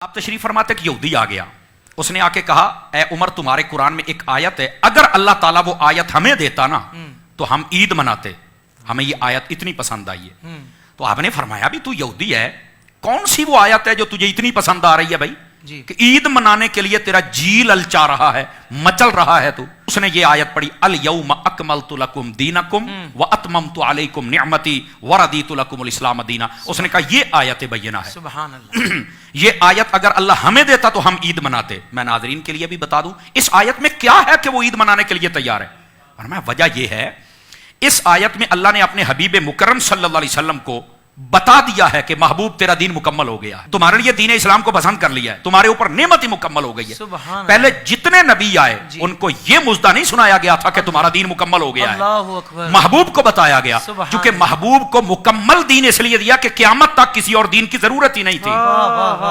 آپ تشریف فرماتے کہ یہودی آ گیا، اس نے آ کے کہا اے عمر تمہارے قرآن میں ایک آیت ہے، اگر اللہ تعالیٰ وہ آیت ہمیں دیتا نا تو ہم عید مناتے، ہمیں یہ آیت اتنی پسند آئی ہے۔ تو آپ نے فرمایا بھی تو یہودی ہے، کون سی وہ آیت ہے جو تجھے اتنی پسند آ رہی ہے بھائی کہ عید منانے کے لیے تیرا جی للچا رہا ہے، مچل رہا ہے تو؟ اس نے یہ آیت پڑھی الیوم اکملت لکم دینکم واتممت علیکم نعمتی ورضیت لکم الاسلام دینا۔ اس نے کہا یہ آیت بینہ ہے، سبحان اللہ۔ یہ آیت اگر اللہ ہمیں دیتا تو ہم عید مناتے۔ میں ناظرین کے لیے بھی بتا دوں اس آیت میں کیا ہے کہ وہ عید منانے کے لیے تیار ہے۔ اور میں وجہ یہ ہے، اس آیت میں اللہ نے اپنے حبیب مکرم صلی اللہ علیہ وسلم کو بتا دیا ہے کہ محبوب تیرا دین مکمل ہو گیا ہے، تمہارے لیے دین اسلام کو پسند کر لیا ہے، تمہارے اوپر نعمت ہی مکمل ہو گئی ہے۔ پہلے جتنے نبی آئے ان کو یہ مژدہ نہیں سنایا گیا تھا کہ تمہارا دین مکمل ہو گیا ہے، محبوب کو بتایا گیا، چونکہ محبوب کو مکمل دین اس لیے دیا کہ قیامت تک کسی اور دین کی ضرورت ہی نہیں تھی،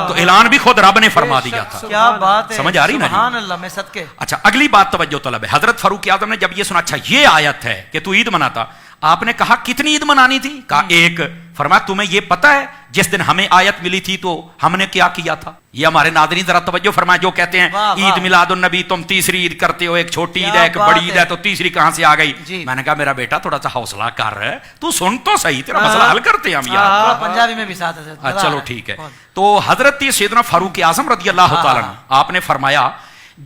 تو اعلان بھی خود رب نے فرما دیا تھا۔ کیا بات ہے، سمجھ آ رہی نا؟ سبحان اللہ، میں صدقے۔ اچھا اگلی بات توجہ طلب ہے، حضرت فاروق اعظم نے جب یہ سنا اچھا یہ آیت ہے کہ تو عید مناتا، آپ نے کہا کتنی عید منانی تھی؟ کہا ایک۔ فرمایا تمہیں یہ پتا ہے جس دن ہمیں آیت ملی تھی تو ہم نے کیا کیا تھا؟ یہ ہمارے ناظرین ذرا توجہ فرمائے، جو کہتے ہیں عید میلاد النبی تم تیسری عید کرتے ہو، ایک چھوٹی عید ہے ایک بڑی عید ہے تو تیسری کہاں سے آ گئی؟ میں نے کہا میرا بیٹا تھوڑا سا حوصلہ کر رہا ہے، تو سن تو صحیح، تیرا مسئلہ حل کرتے ہیں ہم یار، پنجابی میں بھی ساتھ ہے۔ چلو ٹھیک ہے۔ تو حضرت سیدنا فاروق اعظم رضی اللہ تعالیٰ عنہ آپ نے فرمایا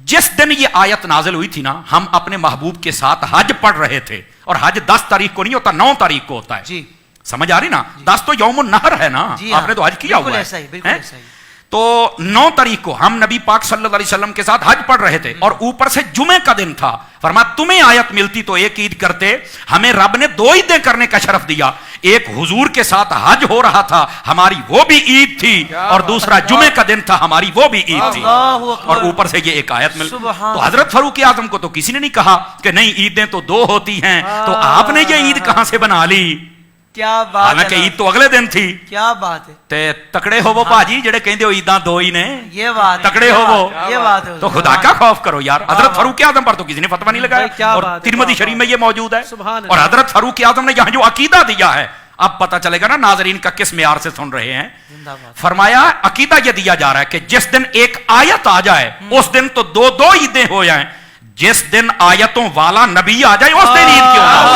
جس دن یہ آیت نازل ہوئی تھی نا، ہم اپنے محبوب کے ساتھ حج پڑھ رہے تھے، اور حج 10 تاریخ کو نہیں ہوتا، 9 تاریخ کو ہوتا ہے۔ سمجھ آ رہی نا؟ 10 تو یوم النحر ہے نا، آپ نے تو حج کیا ہوا ہے۔ تو 9 تاریخ کو ہم نبی پاک صلی اللہ علیہ وسلم کے ساتھ حج پڑھ رہے تھے، اور اوپر سے جمعے کا دن تھا۔ فرمایا تمہیں آیت ملتی تو ایک عید کرتے، ہمیں رب نے 2 عیدیں کرنے کا شرف دیا، ایک حضور کے ساتھ حج ہو رہا تھا ہماری وہ بھی عید تھی، اور دوسرا جمعے کا دن تھا ہماری وہ بھی عید تھی، اور اوپر سے یہ ایک آیت مل۔ تو حضرت فاروق اعظم کو تو کسی نے نہیں کہا کہ نہیں عیدیں تو 2 ہوتی ہیں، تو آپ نے یہ عید کہاں سے بنا لی؟ کیا بات، حالانکہ عید تو اگلے دن تھی۔ کیا بات ہے، تے تکڑے ہو وہ باجی جڑے کہندے ہو عیداں 2 ہی نے، یہ بات تکڑے ہو وہ، یہ بات ہے، تو خدا کا خوف کرو یار۔ حضرت فاروق اعظم پر تو کسی نے فتویٰ نہیں لگایا، اور ترمذی شریف میں یہ موجود ہے۔ اور حضرت فاروق اعظم نے یہاں جو عقیدہ دیا ہے، اب پتہ چلے گا نا ناظرین کا کس معیار سے سن رہے ہیں۔ فرمایا عقیدہ یہ دیا جا رہا ہے کہ جس دن ایک آیت آ جائے اس دن تو 2 عیدیں ہو جائیں، جس دن آیتوں والا نبی آ جائے اس دن عید کیوں نہ ہو؟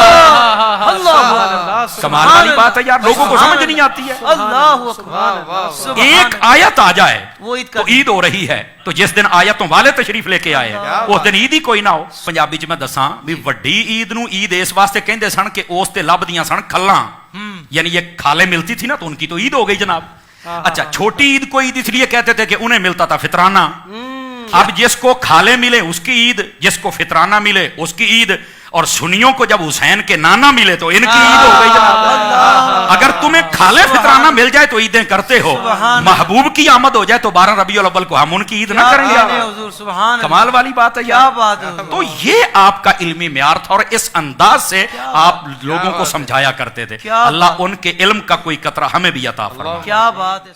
کمال والی بات ہے یار، لوگوں کو سمجھ نہیں آتی ہے۔ اللہ اکبر، ایک آیت آ جائے تو عید ہو رہی ہے، تو جس دن آیتوں والے تشریف لے کے آئے اس دن عید ہی کوئی نہ ہو۔ پنجابی چ میں دساں بھی وڈی عید نو عید اس واسطے کہندے سن کہ اس تے لبدیاں سن کھلاں، یعنی یہ کھالے ملتی تھی نا تو ان کی تو عید ہو گئی جناب۔ اچھا چھوٹی عید کو عید اس لیے کہتے تھے کہ انہیں ملتا تھا فطرانہ، اب جس کو کھالے ملے اس کی عید، جس کو فطرانہ ملے اس کی عید، اور سنیوں کو جب حسین کے نانا ملے تو ان کی عید ہو گئی جناب۔ اگر تمہیں کھالے فطرانہ مل جائے تو عیدیں کرتے ہو، محبوب کی آمد ہو جائے تو 12 ربیع الاول کو ہم ان کی عید نہ کریں گے؟ کمال والی بات ہے یار۔ تو یہ آپ کا علمی معیار تھا، اور اس انداز سے آپ لوگوں کو سمجھایا کرتے تھے۔ اللہ ان کے علم کا کوئی قطرہ ہمیں بھی عطا فرمائے۔ کیا بات ہے۔